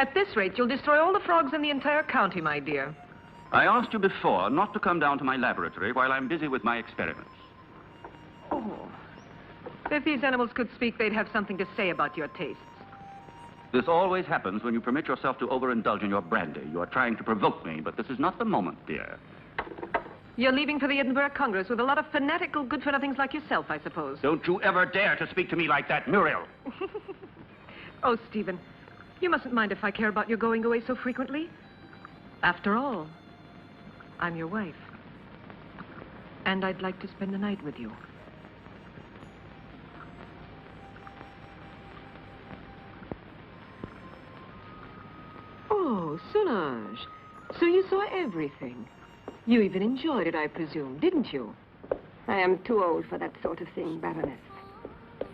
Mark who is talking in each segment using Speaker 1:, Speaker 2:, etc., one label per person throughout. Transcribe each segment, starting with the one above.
Speaker 1: At this rate, you'll destroy all the frogs in the entire county, my dear.
Speaker 2: I asked you before not to come down to my laboratory while I'm busy with my experiments.
Speaker 1: Oh. If these animals could speak, they'd have something to say about your tastes.
Speaker 2: This always happens when you permit yourself to overindulge in your brandy. You are trying to provoke me, but this is not the moment, dear.
Speaker 1: You're leaving for the Edinburgh Congress with a lot of fanatical good-for-nothings like yourself, I suppose.
Speaker 2: Don't you ever dare to speak to me like that, Muriel.
Speaker 1: Oh, Stephen, you mustn't mind if I care about your going away so frequently. After all, I'm your wife. And I'd like to spend the night with you. Oh, Solange. So you saw everything. You even enjoyed it, I presume, didn't you?
Speaker 3: I am too old for that sort of thing, Baroness.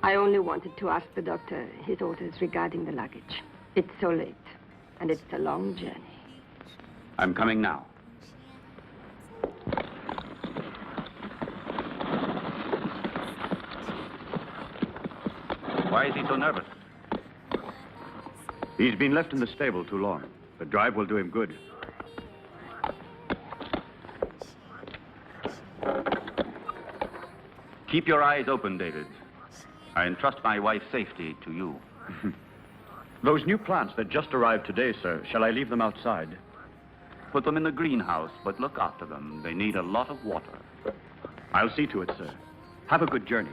Speaker 3: I only wanted to ask the doctor his orders regarding the luggage. It's so late, and it's a long journey.
Speaker 2: I'm coming now. Why is he so nervous?
Speaker 4: He's been left in the stable too long. The drive will do him good.
Speaker 2: Keep your eyes open, David. I entrust my wife's safety to you.
Speaker 4: Those new plants that just arrived today, sir, shall I leave them outside?
Speaker 2: Put them in the greenhouse, but look after them. They need a lot of water.
Speaker 4: I'll see to it, sir. Have a good journey.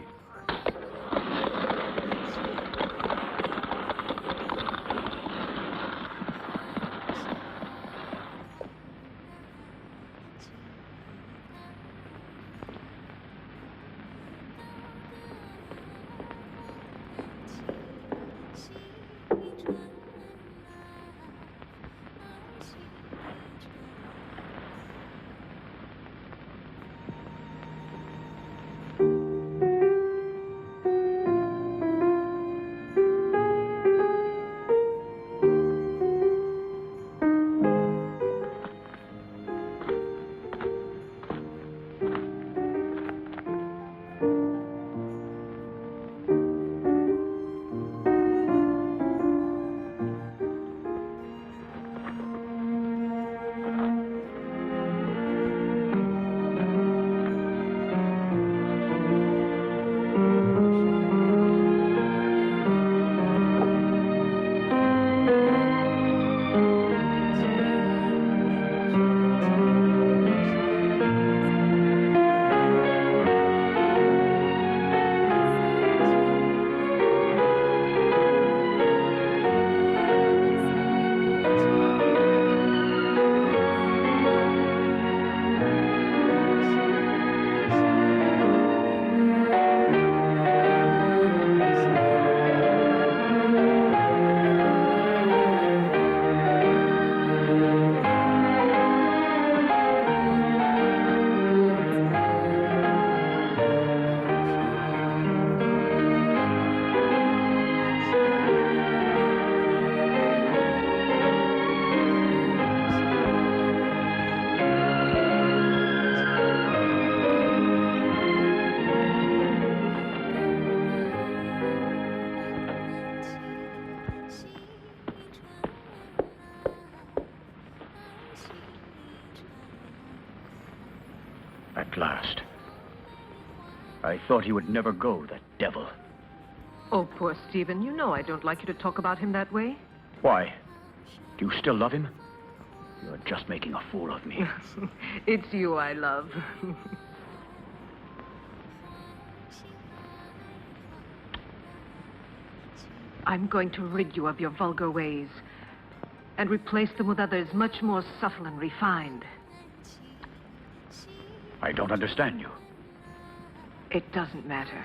Speaker 4: At last. I thought he would never go, that devil.
Speaker 1: Oh, poor Stephen, you know I don't like you to talk about him that way.
Speaker 4: Why? Do you still love him? You're just making a fool of me.
Speaker 1: It's you I love. I'm going to rid you of your vulgar ways and replace them with others much more subtle and refined.
Speaker 4: I don't understand you.
Speaker 1: It doesn't matter.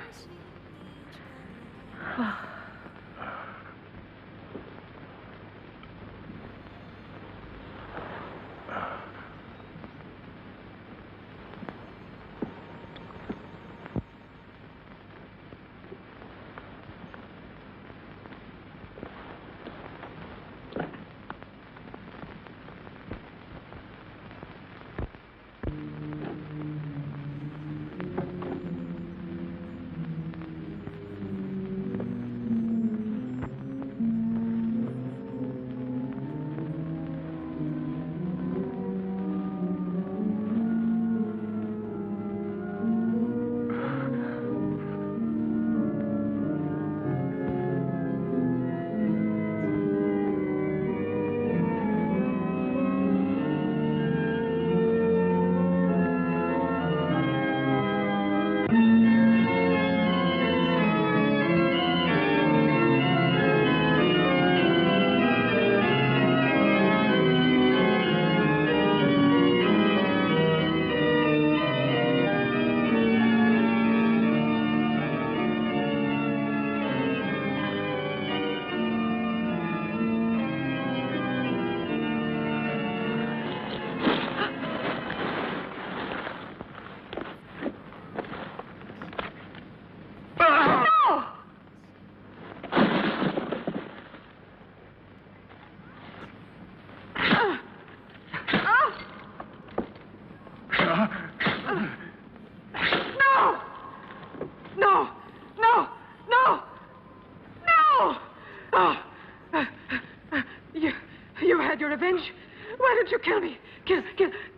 Speaker 1: don't you kill me.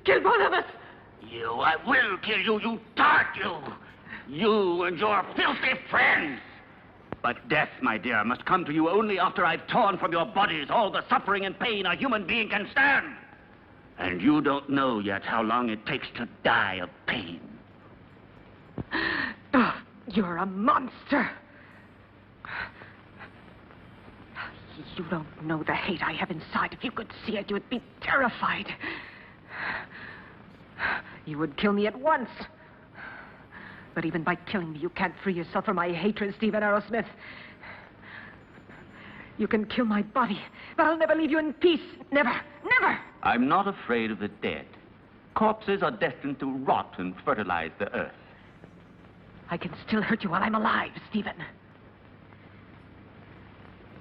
Speaker 1: Kill both of us.
Speaker 2: I will kill you, you tart, you! You and your filthy friends! But death, my dear, must come to you only after I've torn from your bodies all the suffering and pain a human being can stand. And you don't know yet how long it takes to die of pain.
Speaker 1: Oh, you're a monster. You don't know the hate I have inside. If you could see it, you would be terrified. You would kill me at once. But even by killing me, you can't free yourself from my hatred, Stephen Arrowsmith. You can kill my body, but I'll never leave you in peace. Never, never!
Speaker 2: I'm not afraid of the dead. Corpses are destined to rot and fertilize the earth.
Speaker 1: I can still hurt you while I'm alive, Stephen.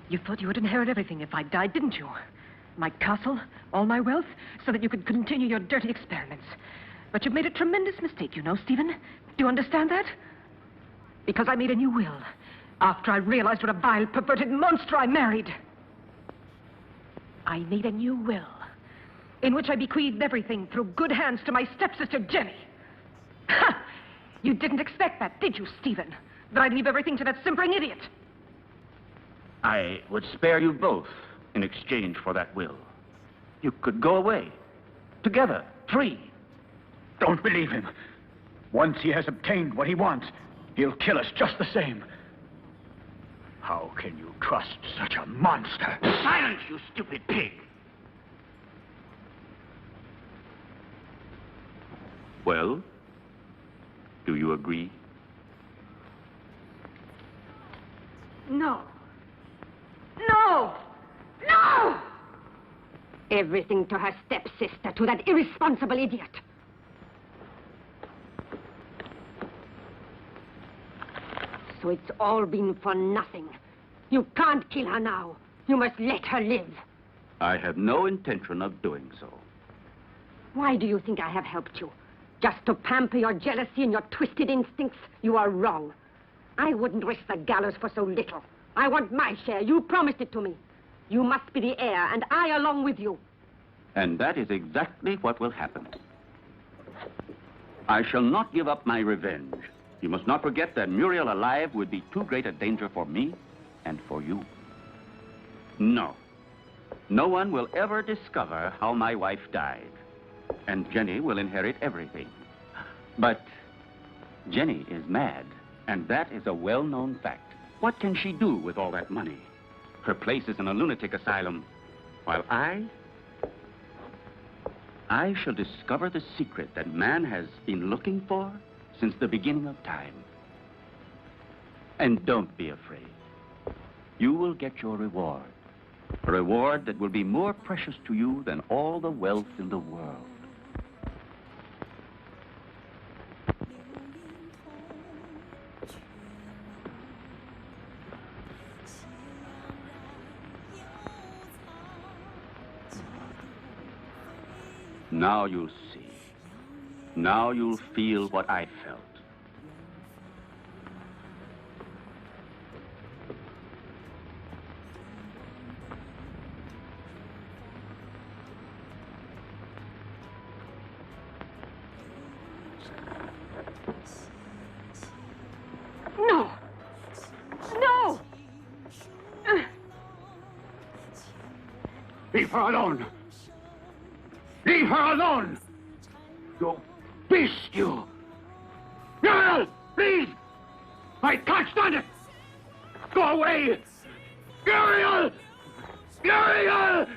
Speaker 1: You thought you would inherit everything if I died, didn't you? My castle, all my wealth, so that you could continue your dirty experiments. But you've made a tremendous mistake, you know, Stephen. Do you understand that? Because I made a new will after I realized what a vile, perverted monster I married. I made a new will in which I bequeathed everything through good hands to my stepsister, Jenny. Ha! You didn't expect that, did you, Stephen? That I'd leave everything to that simpering idiot?
Speaker 2: I would spare you both in exchange for that will. You could go away, together, free.
Speaker 4: Don't believe him. Once he has obtained what he wants, he'll kill us just the same. How can you trust such a monster?
Speaker 2: Silence, you stupid pig! Well, do you agree?
Speaker 1: No. No! No!
Speaker 3: Everything to her stepsister, to that irresponsible idiot. So it's all been for nothing. You can't kill her now. You must let her live.
Speaker 2: I have no intention of doing so.
Speaker 3: Why do you think I have helped you? Just to pamper your jealousy and your twisted instincts? You are wrong. I wouldn't risk the gallows for so little. I want my share. You promised it to me. You must be the heir, and I along with you.
Speaker 2: And that is exactly what will happen. I shall not give up my revenge. You must not forget that Muriel alive would be too great a danger for me and for you. No. No one will ever discover how my wife died. And Jenny will inherit everything. But Jenny is mad, and that is a well-known fact. What can she do with all that money? Her place is in a lunatic asylum, while I shall discover the secret that man has been looking for since the beginning of time. And don't be afraid. You will get your reward. A reward that will be more precious to you than all the wealth in the world. Now you'll see. Now you'll feel what I felt.
Speaker 1: No! No!
Speaker 4: Leave her alone! Leave her alone! You beast, you! Muriel, please! I can't stand it! Go away! Muriel! Muriel!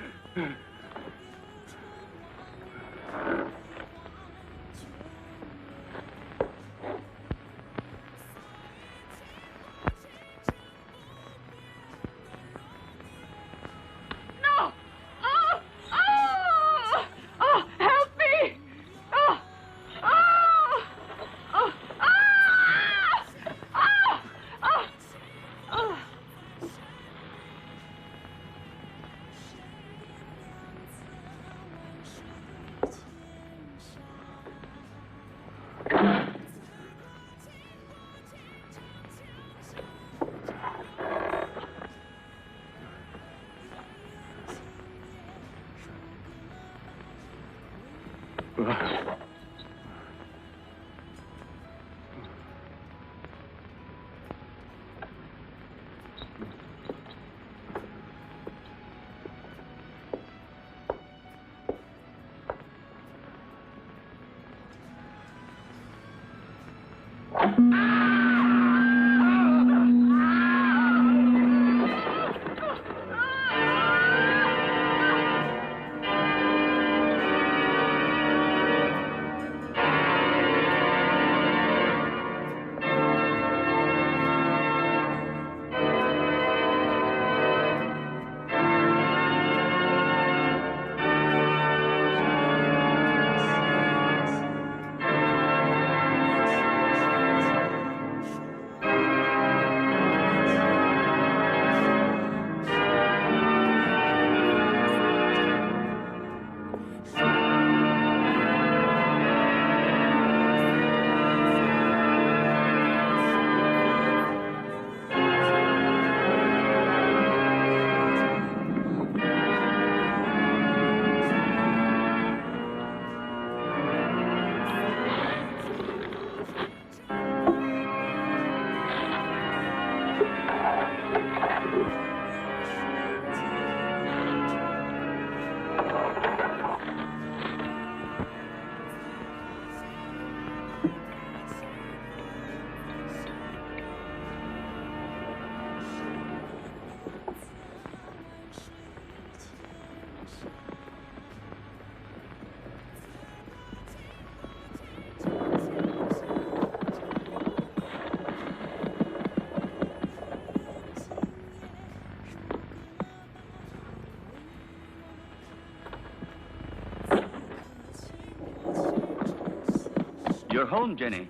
Speaker 2: You're home, Jenny.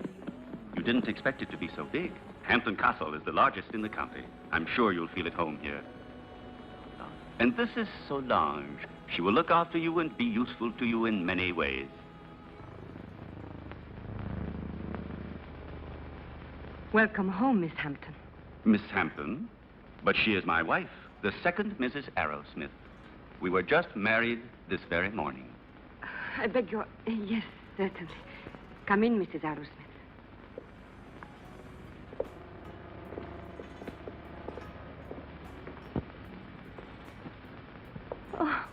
Speaker 2: You didn't expect it to be so big. Hampton Castle is the largest in the county. I'm sure you'll feel at home here. And this is Solange. She will look after you and be useful to you in many ways.
Speaker 3: Welcome home, Miss Hampton.
Speaker 2: Miss Hampton? But she is my wife, the second Mrs. Arrowsmith. We were just married this very morning.
Speaker 3: I beg your... Yes, certainly. Come in, Mrs. Arrowsmith.
Speaker 5: Oh,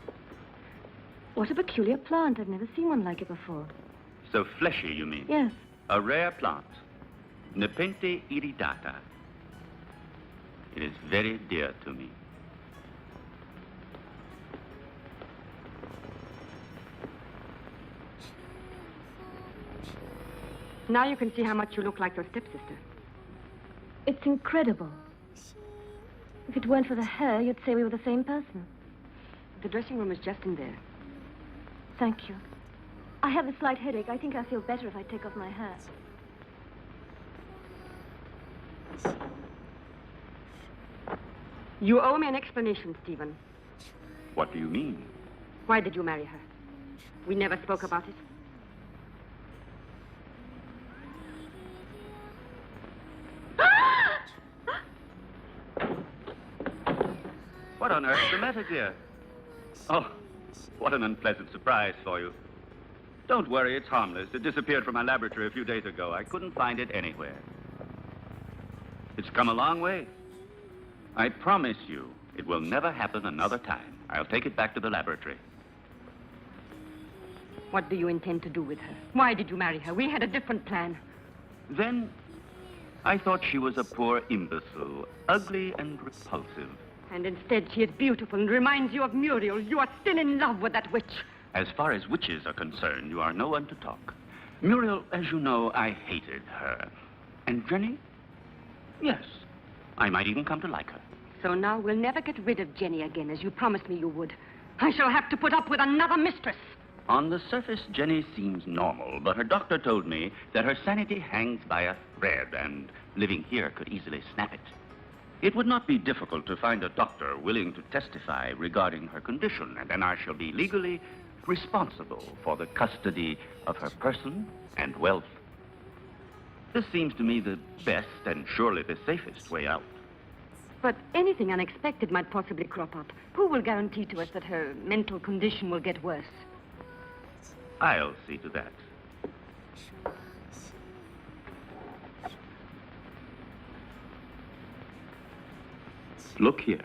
Speaker 5: what a peculiar plant. I've never seen one like it before.
Speaker 2: So fleshy, you mean?
Speaker 5: Yes.
Speaker 2: A rare plant. Nepenthe iridata. It is very dear to me.
Speaker 3: Now you can see how much you look like your stepsister.
Speaker 5: It's incredible. If it weren't for the hair, you'd say we were the same person.
Speaker 3: The dressing room is just in there.
Speaker 5: Thank you. I have a slight headache. I think I'll feel better if I take off my hat.
Speaker 3: You owe me an explanation, Stephen.
Speaker 2: What do you mean?
Speaker 3: Why did you marry her? We never spoke about it.
Speaker 2: What on earth's the matter, dear? Oh, what an unpleasant surprise for you. Don't worry, it's harmless. It disappeared from my laboratory a few days ago. I couldn't find it anywhere. It's come a long way. I promise you, it will never happen another time. I'll take it back to the laboratory.
Speaker 3: What do you intend to do with her? Why did you marry her? We had a different plan.
Speaker 2: Then, I thought she was a poor imbecile, ugly and repulsive.
Speaker 3: And instead, she is beautiful and reminds you of Muriel. You are still in love with that witch.
Speaker 2: As far as witches are concerned, you are no one to talk. Muriel, as you know, I hated her. And Jenny? Yes, I might even come to like her.
Speaker 3: So now we'll never get rid of Jenny again, as you promised me you would. I shall have to put up with another mistress.
Speaker 2: On the surface, Jenny seems normal, but her doctor told me that her sanity hangs by a thread, and living here could easily snap it. It would not be difficult to find a doctor willing to testify regarding her condition, and then I shall be legally responsible for the custody of her person and wealth. This seems to me the best and surely the safest way out.
Speaker 3: But anything unexpected might possibly crop up. Who will guarantee to us that her mental condition will get worse?
Speaker 2: I'll see to that. Look here.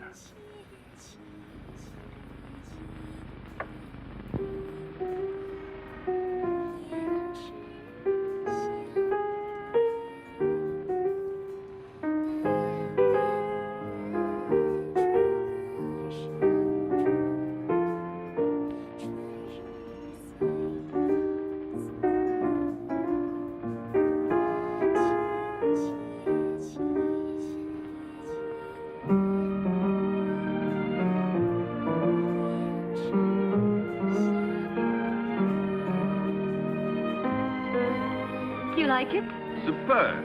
Speaker 5: You like it?
Speaker 2: Superb.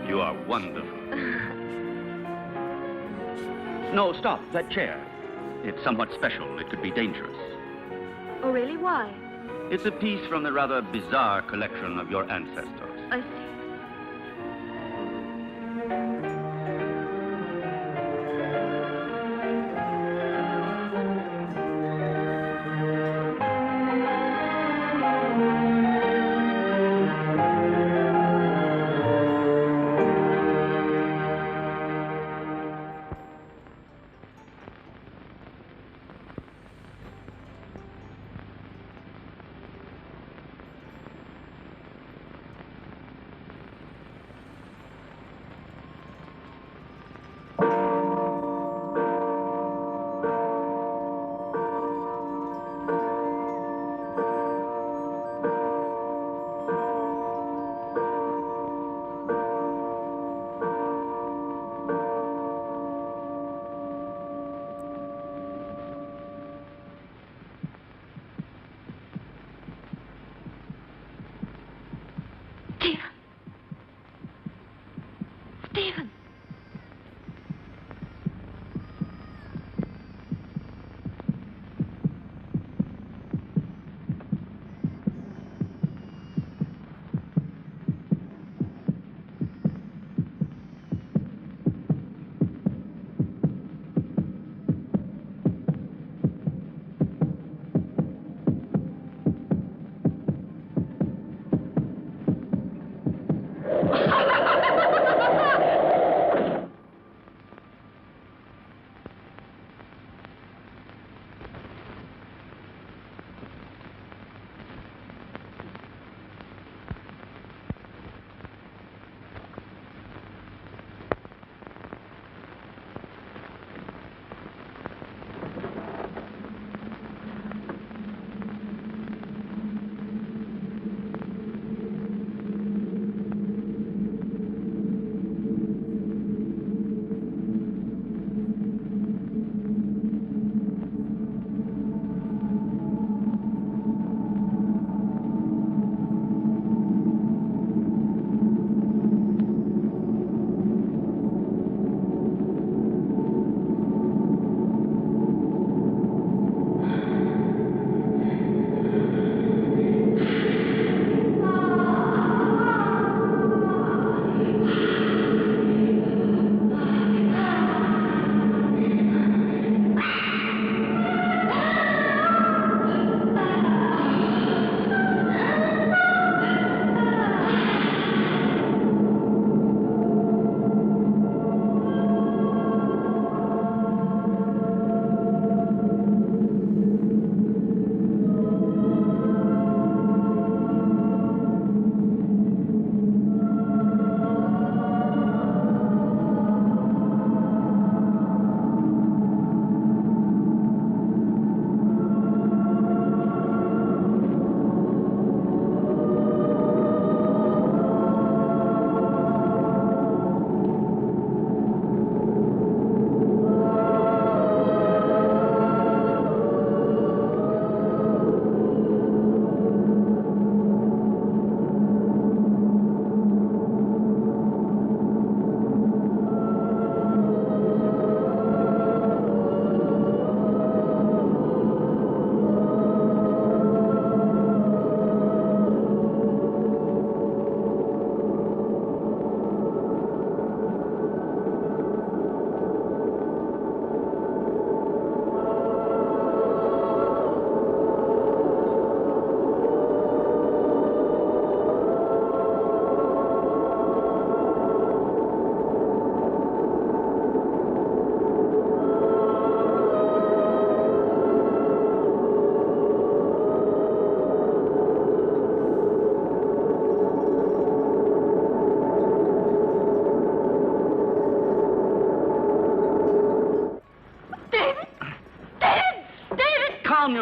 Speaker 2: You are wonderful. No, stop. That chair. It's somewhat special. It could be dangerous.
Speaker 5: Oh, really? Why?
Speaker 2: It's a piece from the rather bizarre collection of your ancestors.
Speaker 5: I see. Stephen!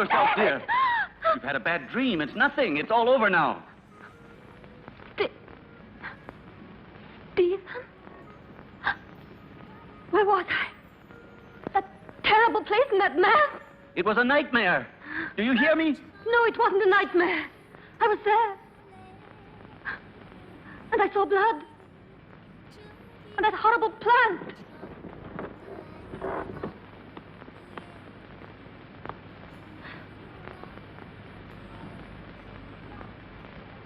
Speaker 2: yourself, dear. You've had a bad dream. It's nothing. It's all over now.
Speaker 5: Stephen? Where was I? That terrible place and that man?
Speaker 2: It was a nightmare. Do you hear me?
Speaker 5: No, it wasn't a nightmare. I was there. And I saw blood. And that horrible plant.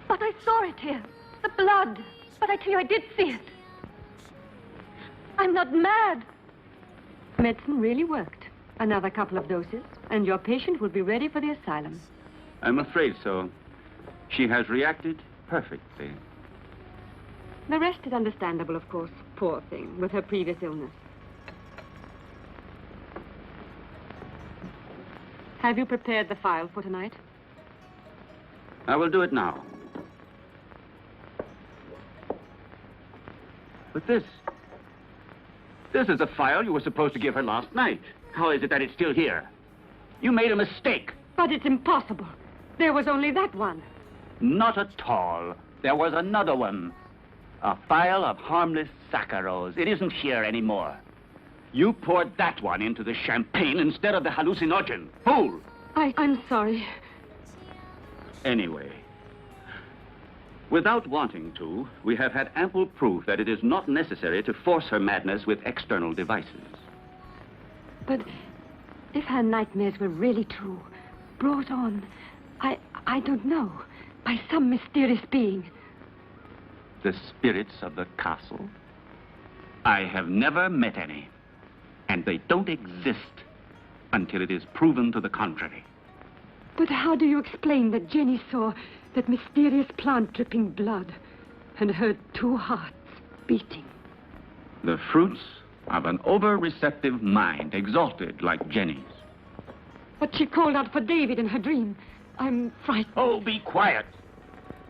Speaker 5: But I saw it here. The blood. But I tell you, I did see it. I'm not mad.
Speaker 3: Medicine really worked. Another couple of doses, and your patient will be ready for the asylum.
Speaker 2: I'm afraid so. She has reacted perfectly.
Speaker 3: The rest is understandable, of course. Poor thing, with her previous illness. Have you prepared the file for tonight?
Speaker 2: I will do it now. But this is a file you were supposed to give her last night. How is it that it's still here? You made a mistake.
Speaker 3: But it's impossible. There was only that one.
Speaker 2: Not at all. There was another one. A file of harmless saccharos. It isn't here anymore. You poured that one into the champagne instead of the hallucinogen. Fool!
Speaker 3: I'm sorry.
Speaker 2: Anyway, without wanting to, we have had ample proof that it is not necessary to force her madness with external devices.
Speaker 3: But if her nightmares were really true, brought on, I don't know, by some mysterious being.
Speaker 2: The spirits of the castle? I have never met any. And they don't exist until it is proven to the contrary.
Speaker 3: But how do you explain that Jenny saw that mysterious plant dripping blood and heard two hearts beating?
Speaker 2: The fruits of an over-receptive mind, exalted like Jenny's.
Speaker 3: But she called out for David in her dream. I'm frightened.
Speaker 2: Oh, be quiet.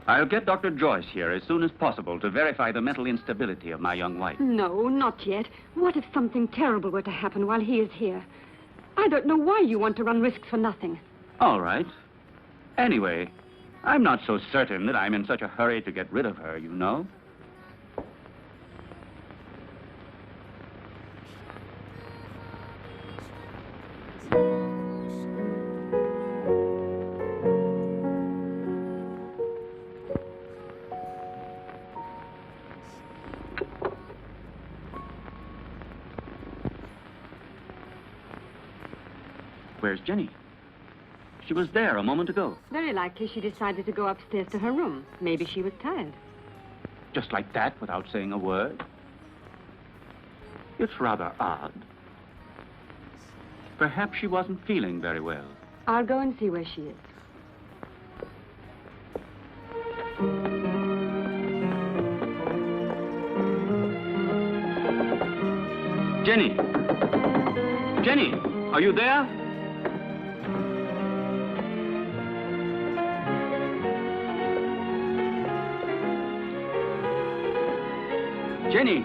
Speaker 2: I'll get Dr. Joyce here as soon as possible to verify the mental instability of my young wife.
Speaker 3: No, not yet. What if something terrible were to happen while he is here? I don't know why you want to run risks for nothing.
Speaker 2: All right. Anyway, I'm not so certain that I'm in such a hurry to get rid of her, you know. Where's Jenny? She was there a moment ago.
Speaker 3: Very likely she decided to go upstairs to her room. Maybe she was tired.
Speaker 2: Just like that, without saying a word? It's rather odd. Perhaps she wasn't feeling very well.
Speaker 3: I'll go and see where she is.
Speaker 2: Jenny! Jenny, are you there? Jenny!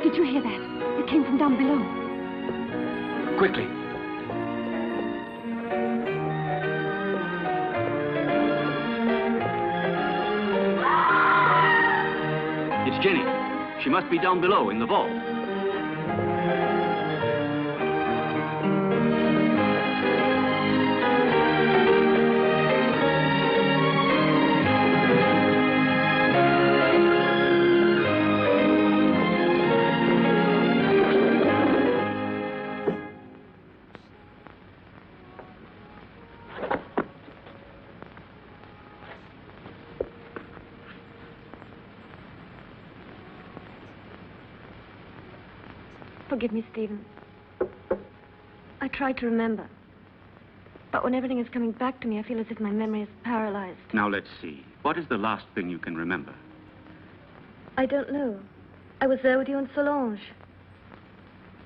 Speaker 3: Did you hear that? It came from down below.
Speaker 2: Quickly. It's Jenny. She must be down below in the vault.
Speaker 5: Forgive me, Stephen. I try to remember. But when everything is coming back to me, I feel as if my memory is paralyzed.
Speaker 2: Now, let's see. What is the last thing you can remember?
Speaker 5: I don't know. I was there with you and Solange.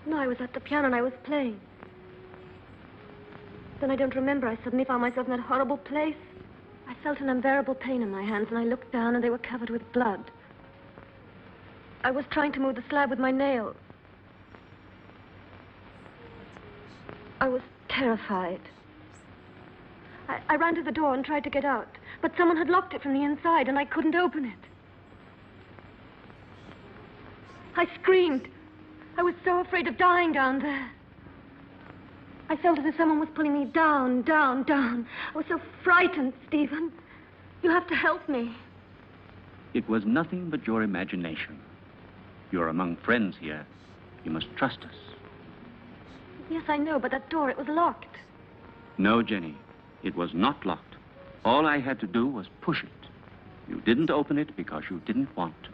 Speaker 5: No, I was at the piano and I was playing. Then I don't remember. I suddenly found myself in that horrible place. I felt an unbearable pain in my hands and I looked down and they were covered with blood. I was trying to move the slab with my nails. I was terrified. I ran to the door and tried to get out, but someone had locked it from the inside, and I couldn't open it. I screamed. I was so afraid of dying down there. I felt as if someone was pulling me down, down, down. I was so frightened, Stephen. You have to help me.
Speaker 2: It was nothing but your imagination. You're among friends here. You must trust us.
Speaker 5: Yes, I know, but that door, it was locked.
Speaker 2: No, Jenny. It was not locked. All I had to do was push it. You didn't open it because you didn't want to.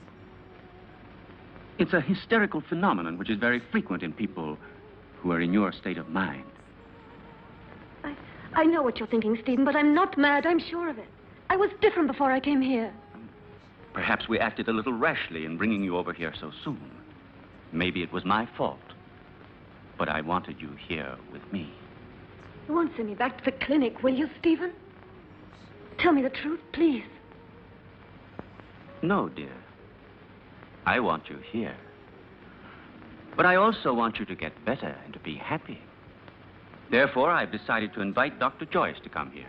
Speaker 2: It's a hysterical phenomenon which is very frequent in people who are in your state of mind.
Speaker 5: I know what you're thinking, Stephen, but I'm not mad. I'm sure of it. I was different before I came here.
Speaker 2: Perhaps we acted a little rashly in bringing you over here so soon. Maybe it was my fault. But I wanted you here with me.
Speaker 5: You won't send me back to the clinic, will you, Stephen? Tell me the truth, please.
Speaker 2: No, dear. I want you here. But I also want you to get better and to be happy. Therefore, I've decided to invite Dr. Joyce to come here.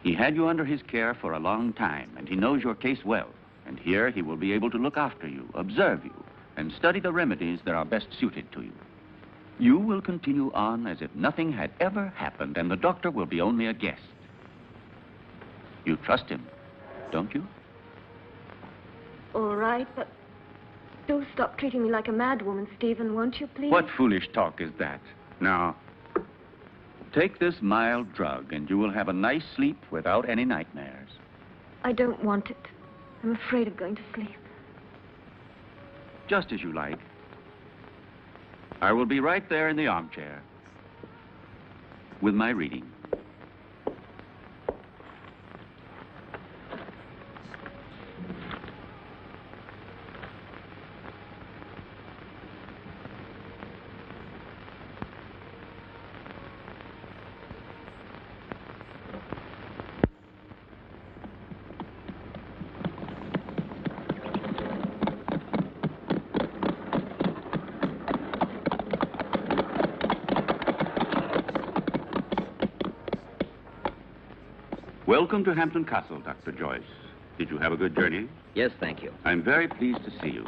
Speaker 2: He had you under his care for a long time, and he knows your case well. And here he will be able to look after you, observe you, and study the remedies that are best suited to you. You will continue on as if nothing had ever happened, and the doctor will be only a guest. You trust him, don't you?
Speaker 5: All right, but do stop treating me like a madwoman, Stephen, won't you, please?
Speaker 2: What foolish talk is that? Now, take this mild drug, and you will have a nice sleep without any nightmares.
Speaker 5: I don't want it. I'm afraid of going to sleep.
Speaker 2: Just as you like. I will be right there in the armchair with my reading. Welcome to Hampton Castle, Dr. Joyce. Did you have a good journey?
Speaker 6: Yes, thank you.
Speaker 2: I'm very pleased to see you.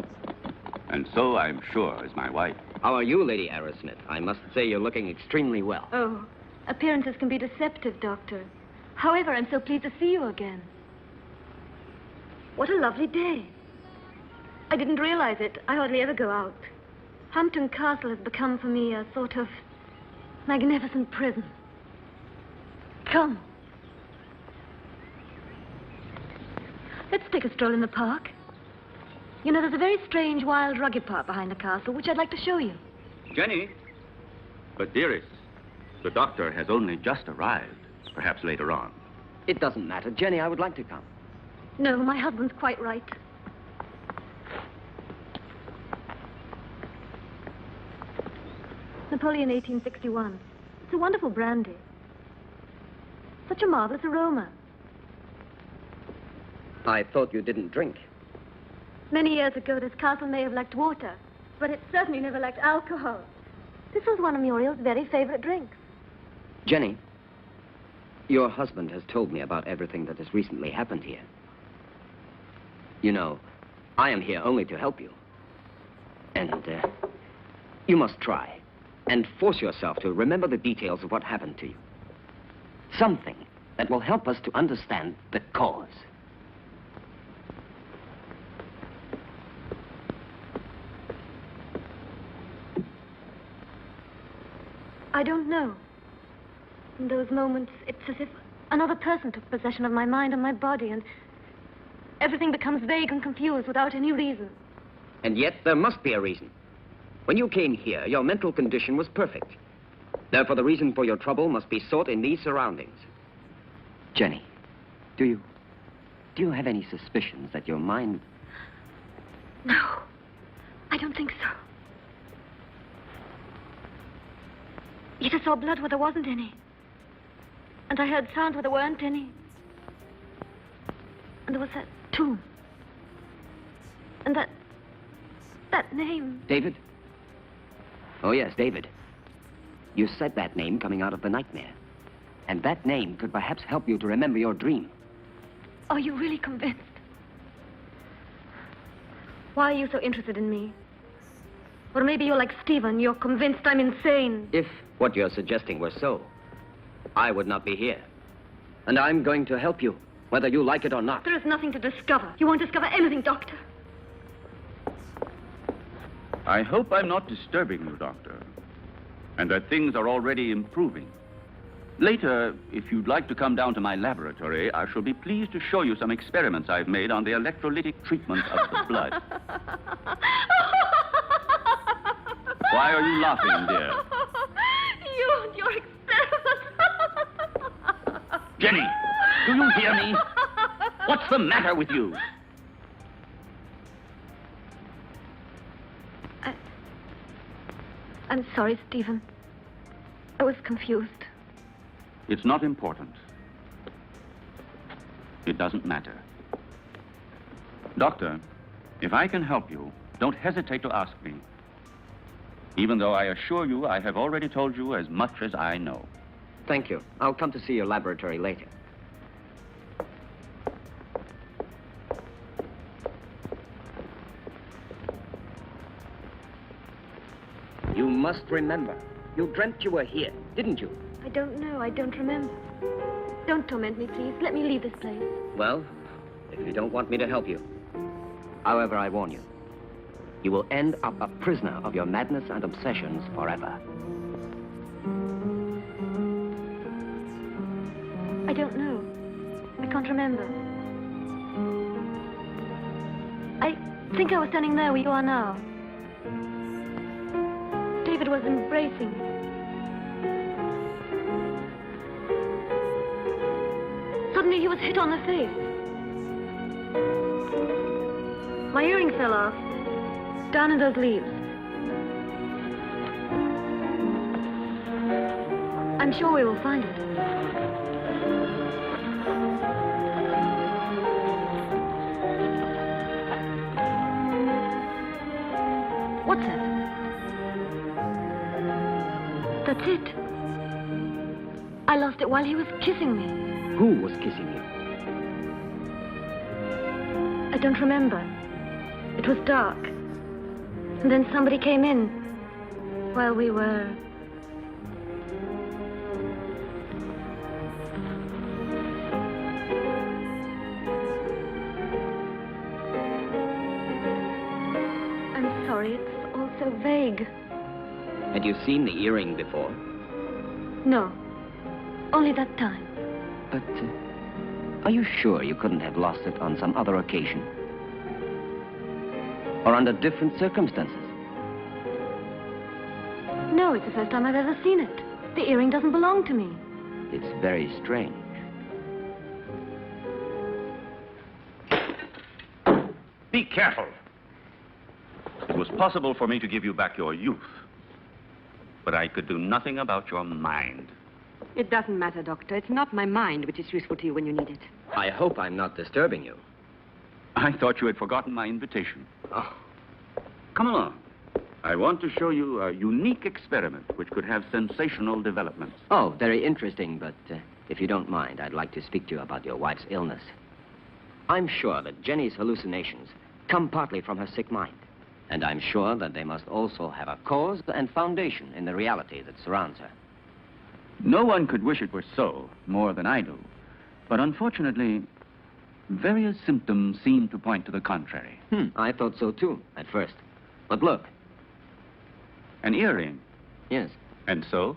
Speaker 2: And so, I'm sure, is my wife.
Speaker 6: How are you, Lady Arrowsmith? I must say you're looking extremely well.
Speaker 5: Oh, appearances can be deceptive, Doctor. However, I'm so pleased to see you again. What a lovely day. I didn't realize it. I hardly ever go out. Hampton Castle has become for me a sort of magnificent prison. Come. Let's take a stroll in the park. You know, there's a very strange wild rugged part behind the castle, which I'd like to show you.
Speaker 2: Jenny? But, dearest, the doctor has only just arrived. Perhaps later on.
Speaker 6: It doesn't matter. Jenny, I would like to come.
Speaker 5: No, my husband's quite right. Napoleon 1861. It's a wonderful brandy. Such a marvelous aroma.
Speaker 6: I thought you didn't drink.
Speaker 5: Many years ago, this castle may have lacked water, but it certainly never lacked alcohol. This was one of Muriel's very favorite drinks.
Speaker 6: Jenny, your husband has told me about everything that has recently happened here. You know, I am here only to help you. And, you must try and force yourself to remember the details of what happened to you. Something that will help us to understand the cause.
Speaker 5: I don't know. In those moments, it's as if another person took possession of my mind and my body, and everything becomes vague and confused without any reason.
Speaker 6: And yet, there must be a reason. When you came here, your mental condition was perfect. Therefore, the reason for your trouble must be sought in these surroundings. Jenny, do you have any suspicions that your mind...
Speaker 5: No, I don't think so. Yet I saw blood where there wasn't any. And I heard sounds where there weren't any. And there was that tomb. And that name.
Speaker 6: David? Oh, yes, David. You said that name coming out of the nightmare. And that name could perhaps help you to remember your dream.
Speaker 5: Are you really convinced? Why are you so interested in me? Or maybe you're like Stephen, you're convinced I'm insane.
Speaker 6: If what you're suggesting were so, I would not be here. And I'm going to help you, whether you like it or not.
Speaker 5: There is nothing to discover. You won't discover anything, Doctor.
Speaker 2: I hope I'm not disturbing you, Doctor, and that things are already improving. Later, if you'd like to come down to my laboratory, I shall be pleased to show you some experiments I've made on the electrolytic treatment of the blood. Why are you laughing, dear?
Speaker 5: You and your experiments.
Speaker 2: Jenny, do you hear me? What's the matter with you?
Speaker 5: I'm sorry, Stephen. I was confused.
Speaker 2: It's not important. It doesn't matter. Doctor, if I can help you, don't hesitate to ask me. Even though I assure you I have already told you as much as I know.
Speaker 6: Thank you. I'll come to see your laboratory later. You must remember. You dreamt you were here, didn't you?
Speaker 5: I don't know. I don't remember. Don't torment me, please. Let me leave this place.
Speaker 6: Well, if you don't want me to help you. However, I warn you. You will end up a prisoner of your madness and obsessions forever.
Speaker 5: I don't know. I can't remember. I think I was standing there where you are now. David was embracing me. Suddenly he was hit on the face. My earring fell off, down in those leaves. I'm sure we will find it. What's that? That's it. I lost it while he was kissing me.
Speaker 6: Who was kissing you?
Speaker 5: I don't remember. It was dark. And then somebody came in while we were... I'm sorry, it's all so vague.
Speaker 6: Had you seen the earring before?
Speaker 5: No, only that time.
Speaker 6: But are you sure you couldn't have lost it on some other occasion? Or under different circumstances?
Speaker 5: No, it's the first time I've ever seen it. The earring doesn't belong to me.
Speaker 6: It's very strange.
Speaker 2: Be careful. It was possible for me to give you back your youth, but I could do nothing about your mind.
Speaker 3: It doesn't matter, Doctor. It's not my mind which is useful to you when you need it.
Speaker 6: I hope I'm not disturbing you.
Speaker 2: I thought you had forgotten my invitation.
Speaker 6: Oh.
Speaker 2: Come along. I want to show you a unique experiment which could have sensational developments.
Speaker 6: Oh, very interesting, but if you don't mind, I'd like to speak to you about your wife's illness. I'm sure that Jenny's hallucinations come partly from her sick mind. And I'm sure that they must also have a cause and foundation in the reality that surrounds her.
Speaker 2: No one could wish it were so, more than I do. But unfortunately, various symptoms seem to point to the contrary.
Speaker 6: I thought so too, at first. But look.
Speaker 2: An earring?
Speaker 6: Yes.
Speaker 2: And so?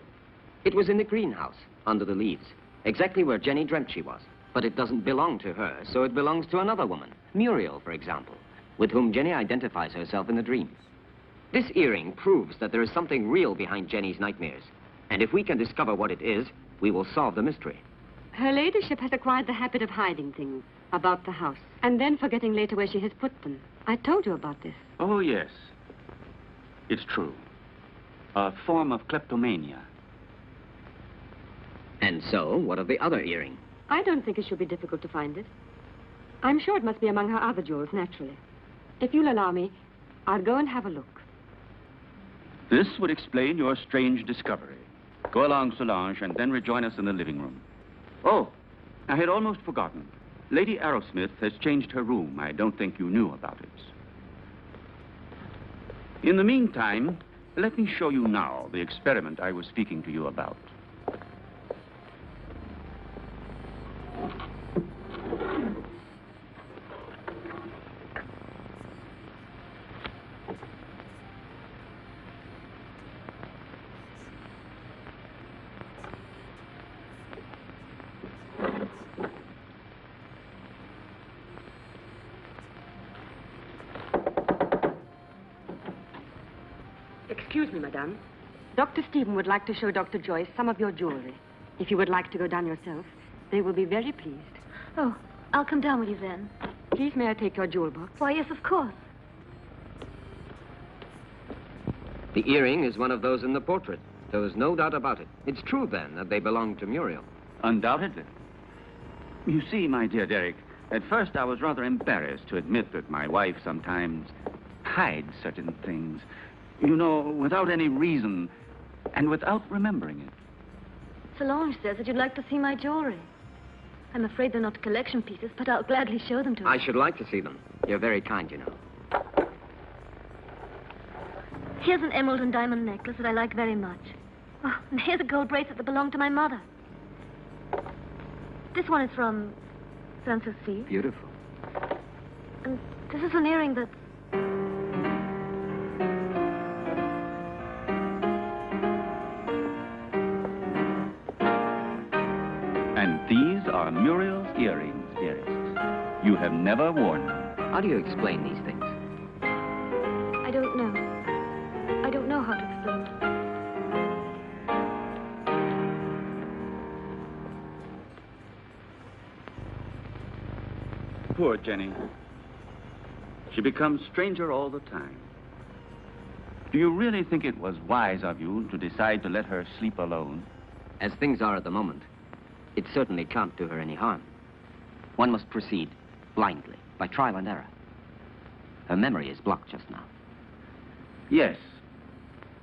Speaker 6: It was in the greenhouse, under the leaves, exactly where Jenny dreamt she was. But it doesn't belong to her, so it belongs to another woman, Muriel, for example, with whom Jenny identifies herself in the dream. This earring proves that there is something real behind Jenny's nightmares. And if we can discover what it is, we will solve the mystery.
Speaker 3: Her ladyship has acquired the habit of hiding things about the house, and then forgetting later where she has put them. I told you about this.
Speaker 2: Oh, yes. It's true. A form of kleptomania.
Speaker 6: And so, what of the other earring?
Speaker 3: I don't think it should be difficult to find it. I'm sure it must be among her other jewels, naturally. If you'll allow me, I'll go and have a look.
Speaker 2: This would explain your strange discovery. Go along, Solange, and then rejoin us in the living room. Oh, I had almost forgotten. Lady Arrowsmith has changed her room. I don't think you knew about it. In the meantime, let me show you now the experiment I was speaking to you about.
Speaker 3: Excuse me, madame. Dr. Stephen would like to show Dr. Joyce some of your jewelry. If you would like to go down yourself, they will be very pleased.
Speaker 5: Oh, I'll come down with you then.
Speaker 3: Please, may I take your jewel box?
Speaker 5: Why, yes, of course.
Speaker 6: The earring is one of those in the portrait. There was no doubt about it. It's true, then, that they belong to Muriel.
Speaker 2: Undoubtedly. You see, my dear Derek, at first I was rather embarrassed to admit that my wife sometimes hides certain things. You know, without any reason, and without remembering it.
Speaker 5: Solange says that you'd like to see my jewelry. I'm afraid they're not collection pieces, but I'll gladly show them to you.
Speaker 6: I should like to see them. You're very kind, you know.
Speaker 5: Here's an emerald and diamond necklace that I like very much. Oh, and here's a gold bracelet that belonged to my mother. This one is from Sanssouci.
Speaker 6: Beautiful.
Speaker 5: And this is an earring that...
Speaker 2: And these are Muriel's earrings, dearest. You have never worn them.
Speaker 6: How do you explain these things?
Speaker 5: I don't know. I don't know how to explain it.
Speaker 2: Poor Jenny. She becomes stranger all the time. Do you really think it was wise of you to decide to let her sleep alone?
Speaker 6: As things are at the moment, it certainly can't do her any harm. One must proceed blindly, by trial and error. Her memory is blocked just now.
Speaker 2: Yes.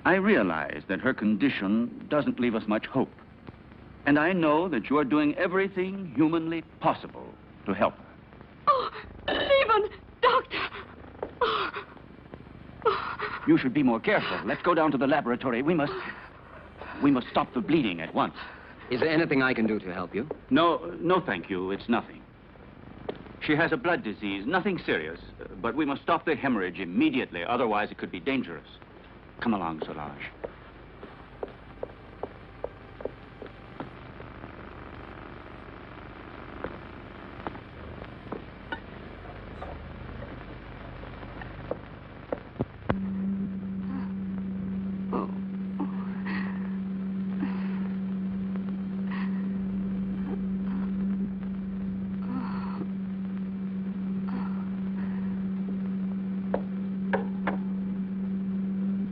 Speaker 2: I realize that her condition doesn't leave us much hope. And I know that you are doing everything humanly possible to help her.
Speaker 3: Oh, Stephen! Doctor! Oh.
Speaker 2: You should be more careful. Let's go down to the laboratory. We must stop the bleeding at once.
Speaker 6: Is there anything I can do to help you?
Speaker 2: No, thank you. It's nothing. She has a blood disease, nothing serious. But we must stop the hemorrhage immediately, otherwise it could be dangerous. Come along, Solange.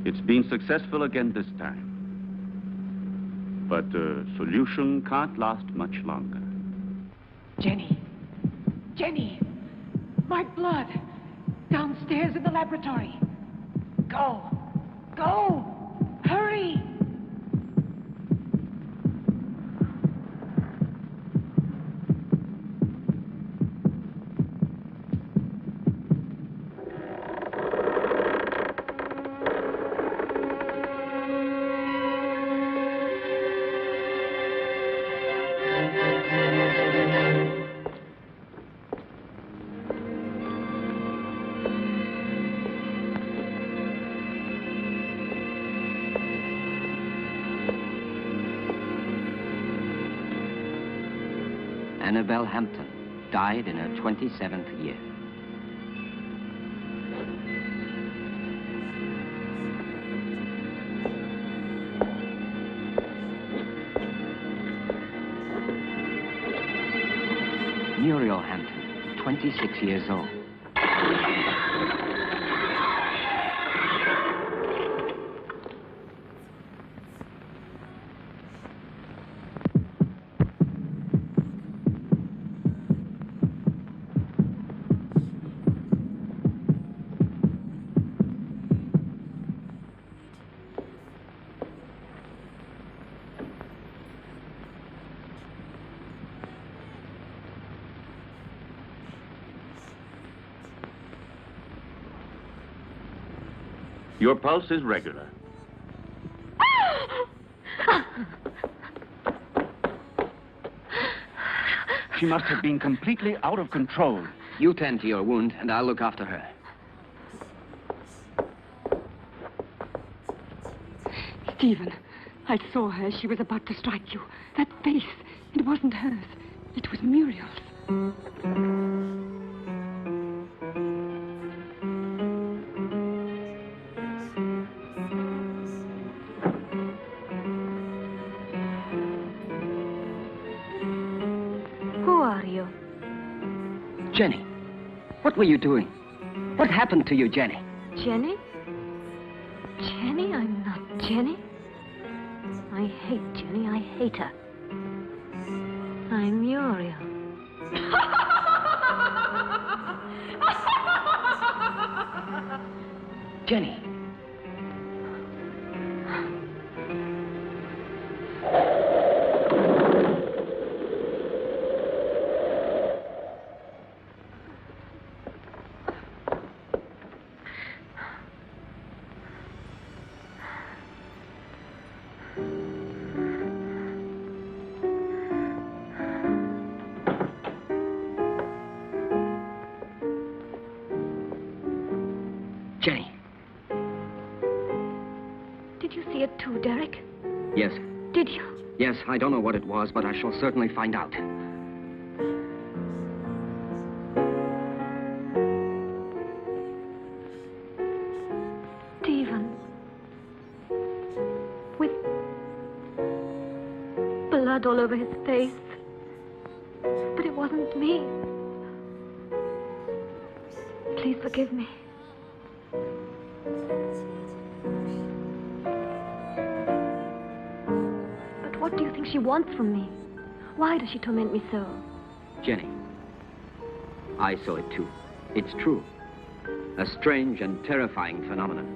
Speaker 2: It's been successful again this time. But the solution can't last much longer.
Speaker 7: Jenny! Jenny! My blood! Downstairs in the laboratory. Go! Go! Hurry!
Speaker 6: Annabelle Hampton died in her 27th year. Muriel Hampton, 26 years old.
Speaker 2: Your pulse is regular. She must have been completely out of control.
Speaker 6: You tend to your wound, and I'll look after her.
Speaker 3: Stephen, I saw her. She was about to strike you. That face, it wasn't hers. It was Muriel's.
Speaker 5: Who are you?
Speaker 6: Jenny, what were you doing? What happened to you, Jenny?
Speaker 5: Jenny? Jenny? I'm not Jenny. I hate Jenny. I hate her. I'm Muriel.
Speaker 6: Jenny. Jenny.
Speaker 5: Did you see it too, Derek?
Speaker 6: Yes.
Speaker 5: Did you?
Speaker 6: Yes, I don't know what it was, but I shall certainly find out.
Speaker 5: Stephen. With blood all over his face. But it wasn't me. Please forgive me. But what do you think she wants from me? Why does she torment me so?
Speaker 6: Jenny, I saw it too. It's true. A strange and terrifying phenomenon.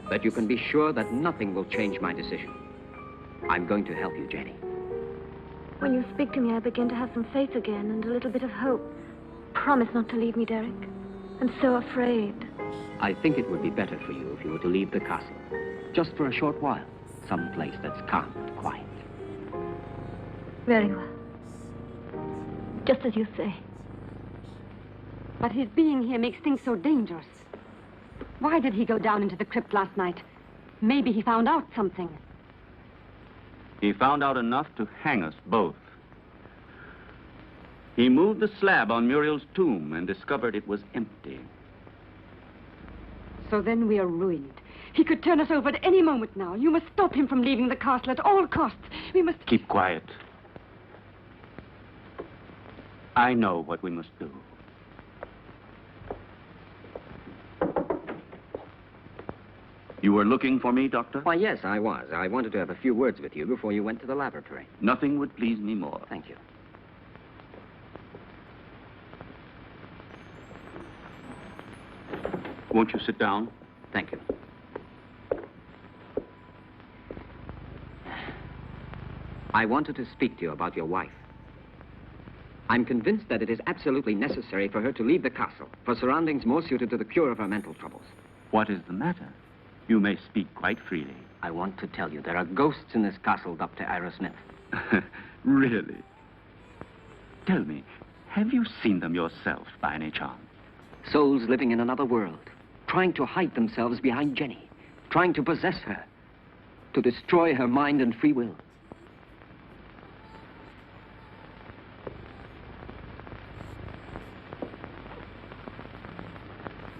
Speaker 6: But you can be sure that nothing will change my decision. I'm going to help you, Jenny.
Speaker 5: When you speak to me, I begin to have some faith again and a little bit of hope. Promise not to leave me, Derek. I'm so afraid.
Speaker 6: I think it would be better for you if you were to leave the castle. Just for a short while. Some place that's calm and quiet.
Speaker 5: Very well. Just as you say.
Speaker 3: But his being here makes things so dangerous. Why did he go down into the crypt last night? Maybe he found out something.
Speaker 2: He found out enough to hang us both. He moved the slab on Muriel's tomb and discovered it was empty.
Speaker 3: So then we are ruined. He could turn us over at any moment now. You must stop him from leaving the castle at all costs. We must...
Speaker 2: Keep quiet. I know what we must do. You were looking for me, Doctor?
Speaker 6: Why, yes, I was. I wanted to have a few words with you before you went to the laboratory.
Speaker 2: Nothing would please me more.
Speaker 6: Thank you.
Speaker 2: Won't you sit down?
Speaker 6: Thank you. I wanted to speak to you about your wife. I'm convinced that it is absolutely necessary for her to leave the castle for surroundings more suited to the cure of her mental troubles.
Speaker 2: What is the matter? You may speak quite freely.
Speaker 6: I want to tell you there are ghosts in this castle, Dr. Ira Smith.
Speaker 2: Really? Tell me, have you seen them yourself by any chance?
Speaker 6: Souls living in another world, trying to hide themselves behind Jenny, trying to possess her, to destroy her mind and free will.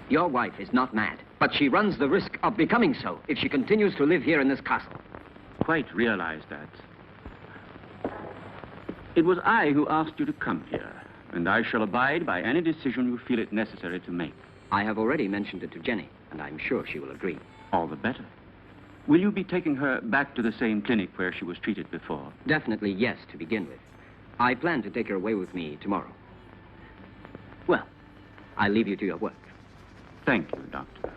Speaker 6: Your wife is not mad, but she runs the risk of becoming so if she continues to live here in this castle.
Speaker 2: Quite realize that. It was I who asked you to come here, and I shall abide by any decision you feel it necessary to make.
Speaker 6: I have already mentioned it to Jenny, and I'm sure she will agree.
Speaker 2: All the better. Will you be taking her back to the same clinic where she was treated before?
Speaker 6: Definitely yes, to begin with. I plan to take her away with me tomorrow. Well, I'll leave you to your work.
Speaker 2: Thank you, Doctor.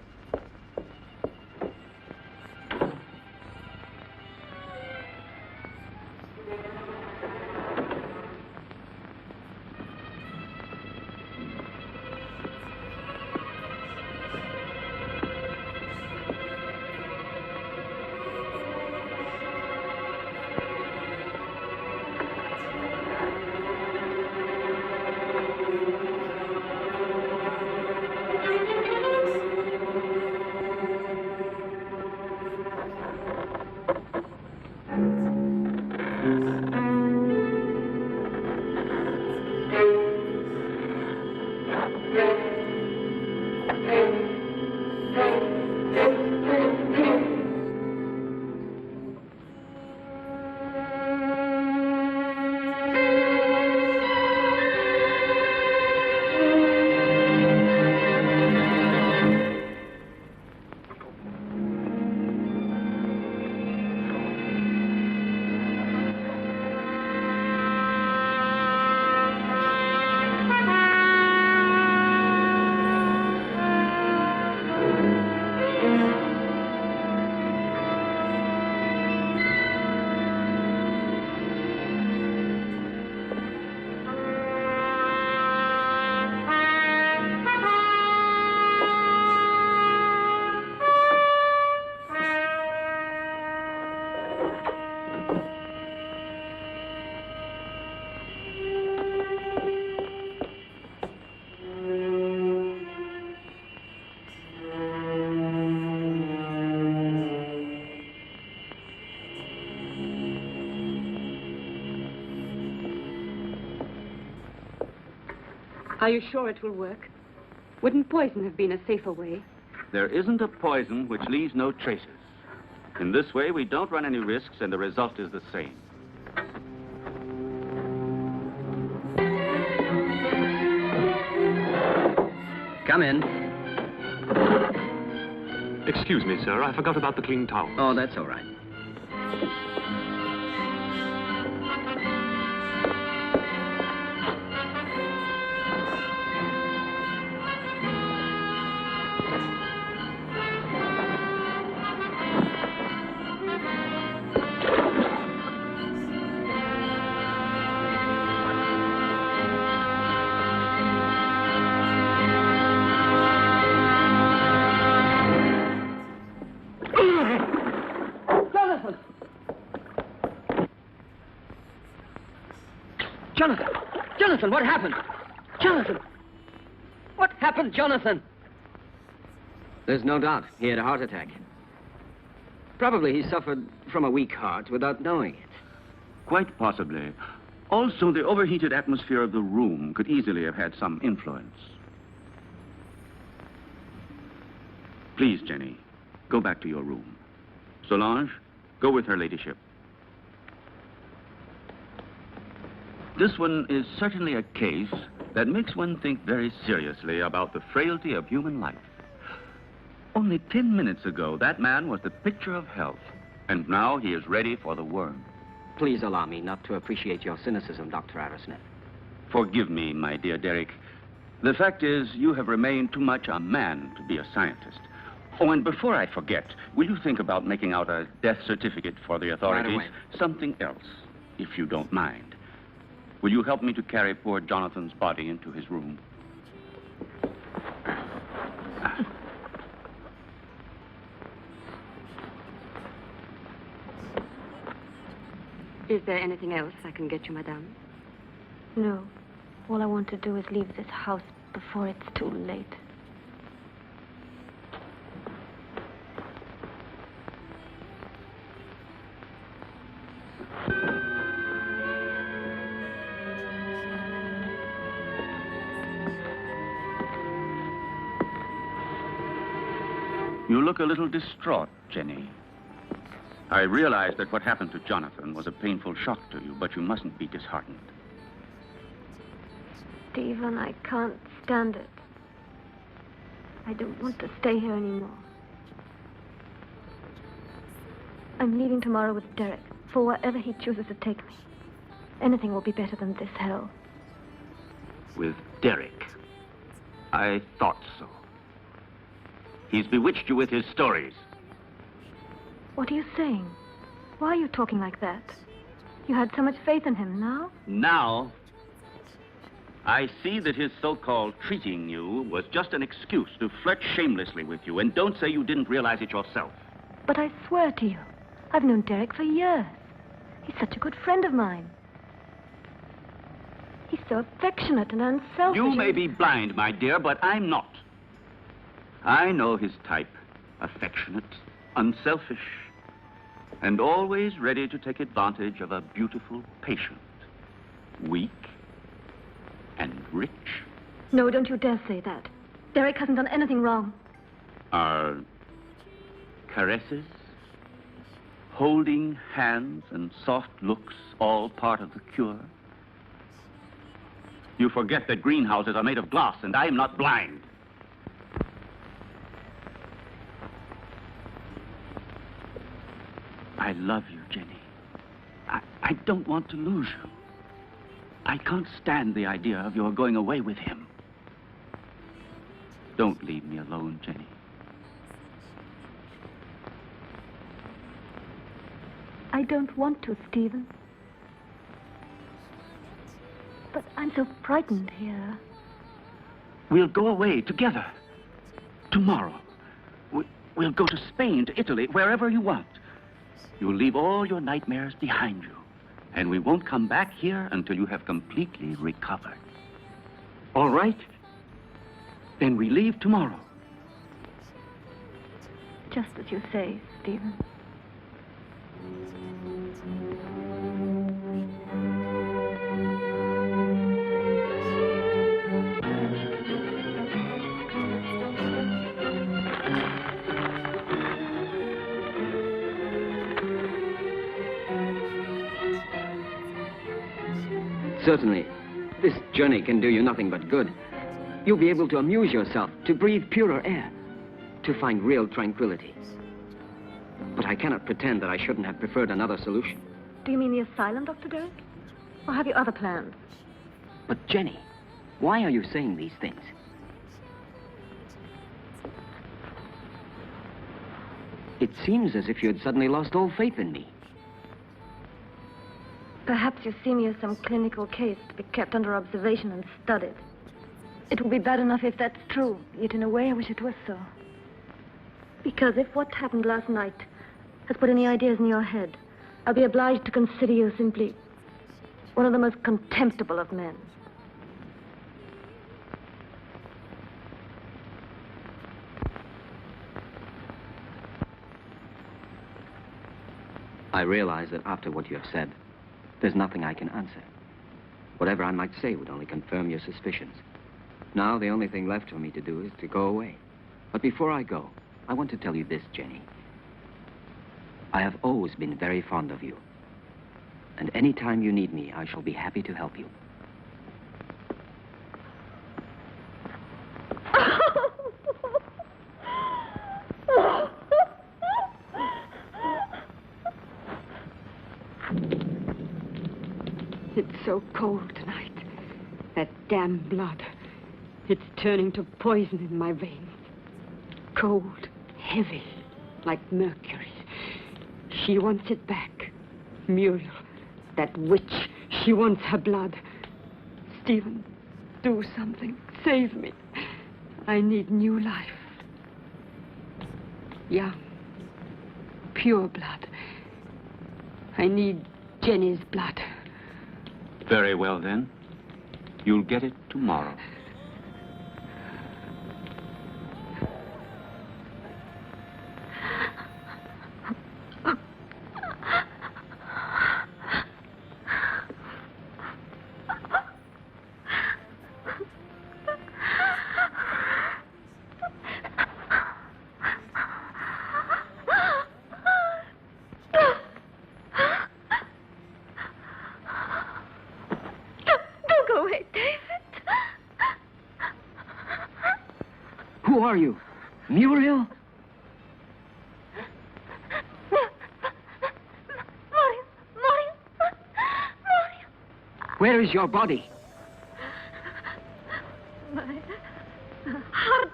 Speaker 3: Are you sure it will work? Wouldn't poison have been a safer way?
Speaker 2: There isn't a poison which leaves no traces. In this way, we don't run any risks, and the result is the same.
Speaker 6: Come in.
Speaker 8: Excuse me, sir. I forgot about the clean towel.
Speaker 6: Oh, that's all right. Jonathan! Jonathan, what happened? Jonathan! What happened, Jonathan? There's no doubt he had a heart attack. Probably he suffered from a weak heart without knowing it.
Speaker 2: Quite possibly. Also, the overheated atmosphere of the room could easily have had some influence. Please, Jenny, go back to your room. Solange, go with her ladyship. This one is certainly a case that makes one think very seriously about the frailty of human life. Only 10 minutes ago, that man was the picture of health, and now he is ready for the worm.
Speaker 6: Please allow me not to appreciate your cynicism, Dr. Arrowsmith.
Speaker 2: Forgive me, my dear Derek. The fact is, you have remained too much a man to be a scientist. Oh, and before I forget, will you think about making out a death certificate for the authorities?
Speaker 6: Right away.
Speaker 2: Something else, if you don't mind. Will you help me to carry poor Jonathan's body into his room?
Speaker 3: Is there anything else I can get you, madame?
Speaker 5: No. All I want to do is leave this house before it's too late.
Speaker 2: You look a little distraught, Jenny. I realize that what happened to Jonathan was a painful shock to you, but you mustn't be disheartened.
Speaker 5: Stephen, I can't stand it. I don't want to stay here anymore. I'm leaving tomorrow with Derek for wherever he chooses to take me. Anything will be better than this hell.
Speaker 2: With Derek? I thought so. He's bewitched you with his stories.
Speaker 5: What are you saying? Why are you talking like that? You had so much faith in him. Now?
Speaker 2: Now, I see that his so-called treating you was just an excuse to flirt shamelessly with you, and don't say you didn't realize it yourself.
Speaker 5: But I swear to you, I've known Derek for years. He's such a good friend of mine. He's so affectionate and unselfish.
Speaker 2: You may be blind, my dear, but I'm not. I know his type. Affectionate, unselfish, and always ready to take advantage of a beautiful patient. Weak and rich.
Speaker 5: No, don't you dare say that. Derek hasn't done anything wrong.
Speaker 2: Are caresses, holding hands, and soft looks all part of the cure? You forget that greenhouses are made of glass, and I am not blind. I love you, Jenny. I don't want to lose you. I can't stand the idea of your going away with him. Don't leave me alone, Jenny.
Speaker 5: I don't want to, Stephen. But I'm so frightened here.
Speaker 2: We'll go away together. Tomorrow. We'll go to Spain, to Italy, wherever you want. You'll leave all your nightmares behind you. And we won't come back here until you have completely recovered. All right? Then we leave tomorrow.
Speaker 5: Just as you say, Stephen.
Speaker 6: Certainly, this journey can do you nothing but good. You'll be able to amuse yourself, to breathe purer air, to find real tranquility. But I cannot pretend that I shouldn't have preferred another solution.
Speaker 5: Do you mean the asylum, Dr. Derek? Or have you other plans?
Speaker 6: But Jenny, why are you saying these things? It seems as if you had suddenly lost all faith in me.
Speaker 5: Perhaps you see me as some clinical case to be kept under observation and studied. It will be bad enough if that's true, yet in a way I wish it was so. Because if what happened last night has put any ideas in your head, I'll be obliged to consider you simply one of the most contemptible of men.
Speaker 6: I realize that after what you have said, there's nothing I can answer. Whatever I might say would only confirm your suspicions. Now, the only thing left for me to do is to go away. But before I go, I want to tell you this, Jenny. I have always been very fond of you. And any time you need me, I shall be happy to help you.
Speaker 3: It's so cold tonight. That damn blood. It's turning to poison in my veins. Cold, heavy, like mercury. She wants it back. Muriel, that witch, she wants her blood. Stephen, do something. Save me. I need new life. Young, pure blood. I need Jenny's blood.
Speaker 2: Very well, then. You'll get it tomorrow.
Speaker 6: Who are you? Muriel?
Speaker 5: Mario.
Speaker 6: Where is your body?
Speaker 5: My heart.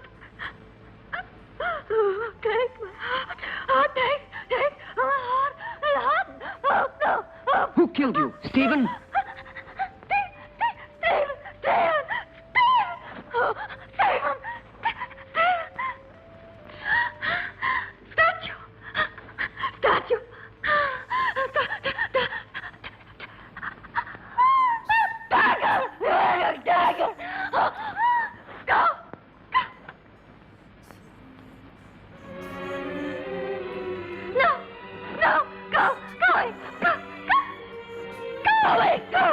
Speaker 5: Oh, take my heart. Oh, take my heart. Oh, no. Oh.
Speaker 6: Who killed you? Stephen?
Speaker 5: Stephen. Oh, save him. Statue. Dagger. Go. No. Go away. Go away. Go.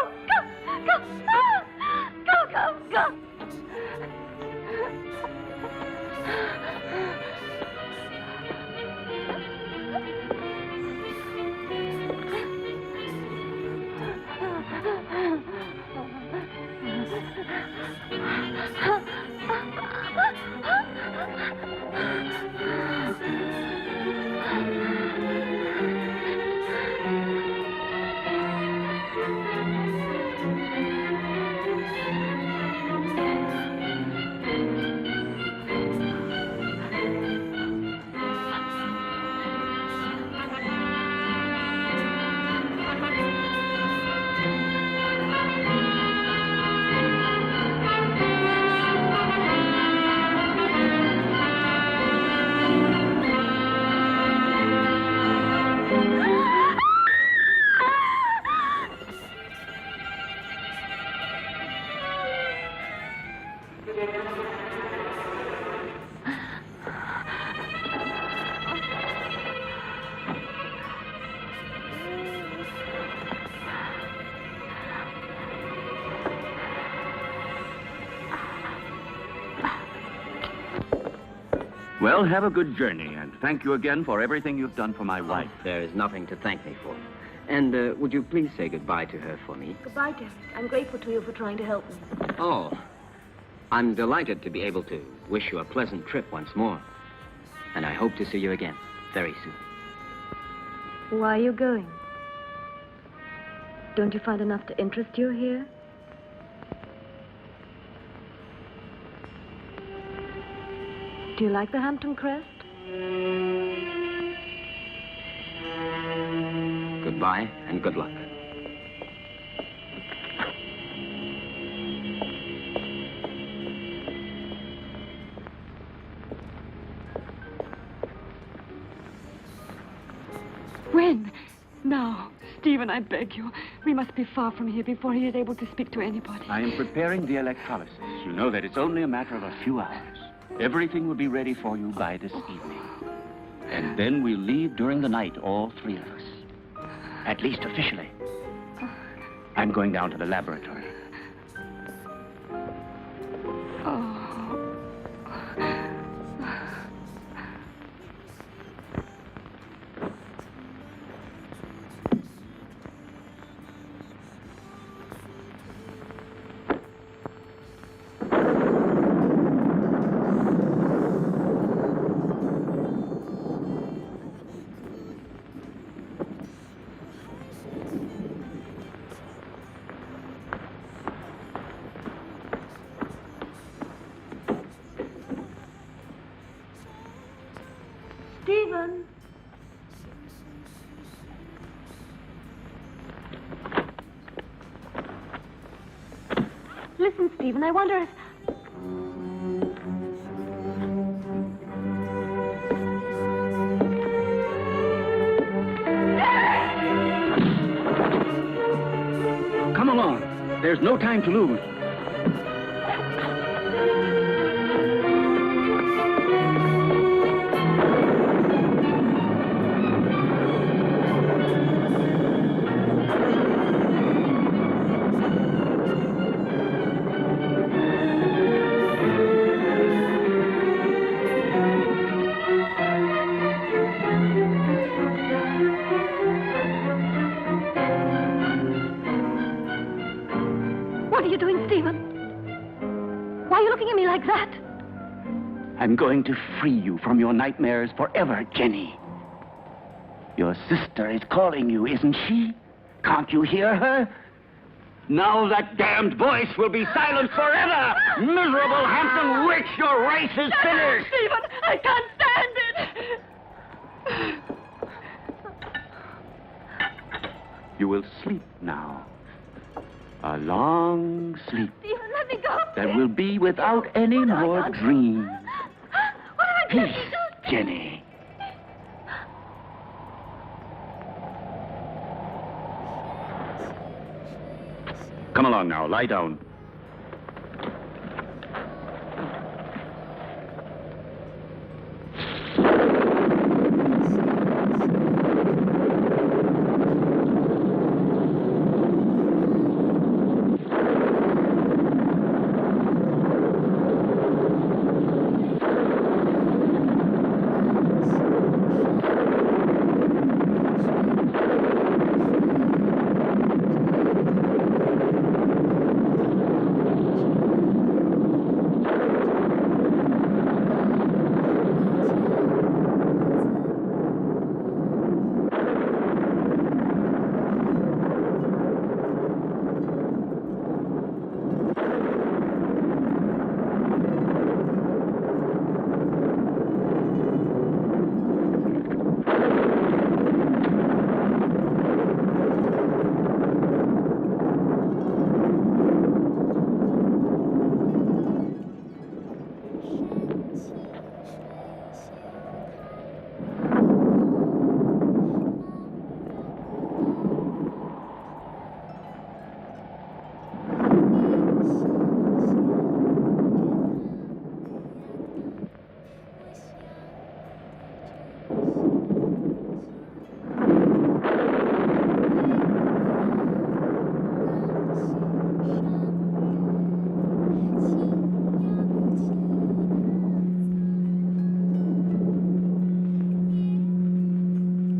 Speaker 2: Well, have a good journey, and thank you again for everything you've done for my wife.
Speaker 6: There is nothing to thank me for. And would you please say goodbye to her for me?
Speaker 5: Goodbye, Derek. I'm grateful to you for trying to help me.
Speaker 6: Oh, I'm delighted to be able to wish you a pleasant trip once more. And I hope to see you again very soon.
Speaker 5: Why are you going? Don't you find enough to interest you here? Do you like the Hampton crest?
Speaker 6: Goodbye and good luck.
Speaker 3: When? Now. Stephen, I beg you. We must be far from here before he is able to speak to anybody.
Speaker 2: I am preparing the electrolysis. You know that it's only a matter of a few hours. Everything will be ready for you by this evening. And then we'll leave during the night, all three of us. At least officially. I'm going down to the laboratory.
Speaker 5: Stephen! Listen, Stephen, I wonder if...
Speaker 2: Come along. There's no time to lose.
Speaker 5: What are you doing, Stephen? Why are you looking at me like that?
Speaker 2: I'm going to free you from your nightmares forever, Jenny. Your sister is calling you, isn't she? Can't you hear her? Now that damned voice will be silent forever! Miserable Hampton witch, your race is finished!
Speaker 5: Stephen, I can't stand it!
Speaker 2: You will sleep now. A long sleep
Speaker 5: Stephen, let me go.
Speaker 2: that will be without any more dreams.
Speaker 5: What have I done?
Speaker 2: Peace, Jenny. Come along now, lie down.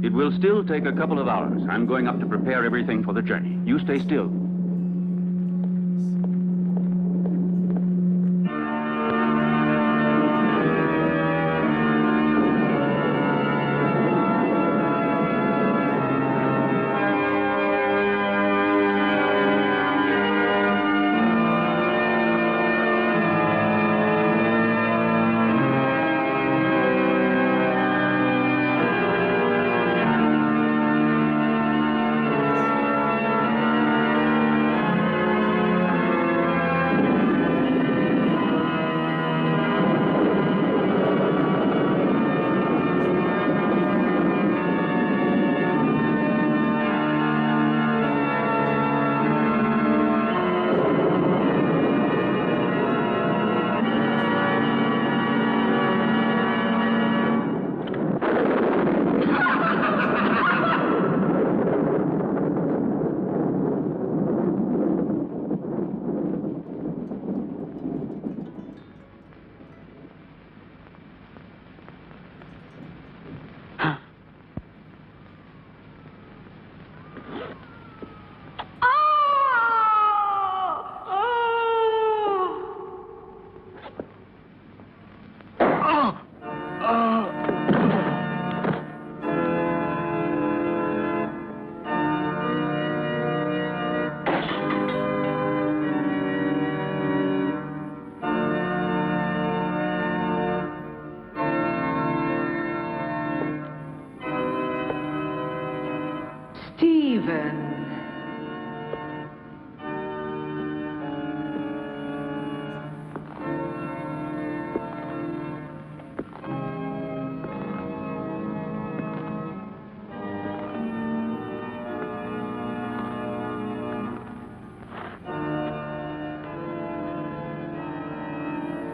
Speaker 2: It will still take a couple of hours. I'm going up to prepare everything for the journey. You stay still.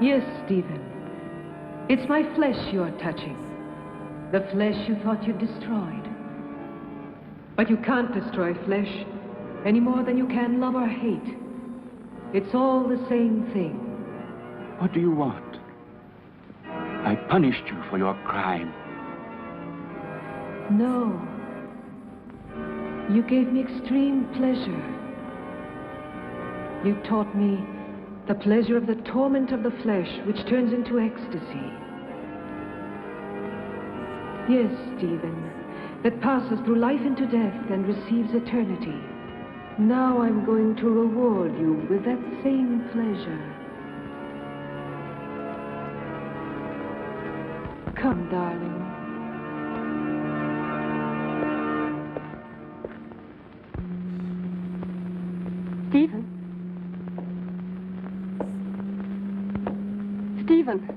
Speaker 1: Yes, Stephen. It's my flesh you're touching. The flesh you thought you'd destroyed. But you can't destroy flesh any more than you can love or hate. It's all the same thing.
Speaker 2: What do you want? I punished you for your crime.
Speaker 1: No. You gave me extreme pleasure. You taught me the pleasure of the torment of the flesh, which turns into ecstasy. Yes, Stephen, that passes through life into death and receives eternity. Now I'm going to reward you with that same pleasure. Come, darling.
Speaker 3: Stephen? Stephen?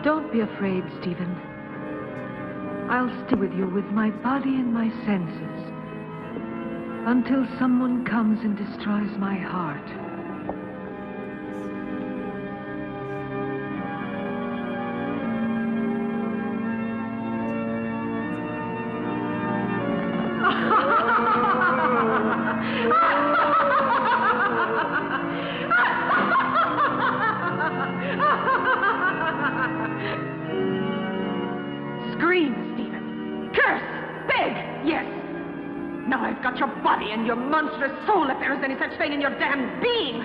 Speaker 1: Don't be afraid, Stephen. I'll stay with you with my body and my senses until someone comes and destroys my heart.
Speaker 7: Scream, Stephen. Curse. Beg. Yes. Now I've got your body and your monstrous soul, if there is any such thing in your damned being.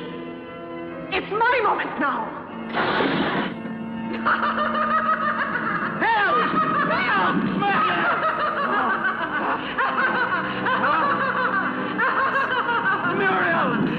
Speaker 7: It's my moment now. Help! Help! Muriel!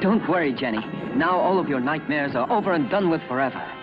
Speaker 6: Don't worry, Jenny. Now all of your nightmares are over and done with forever.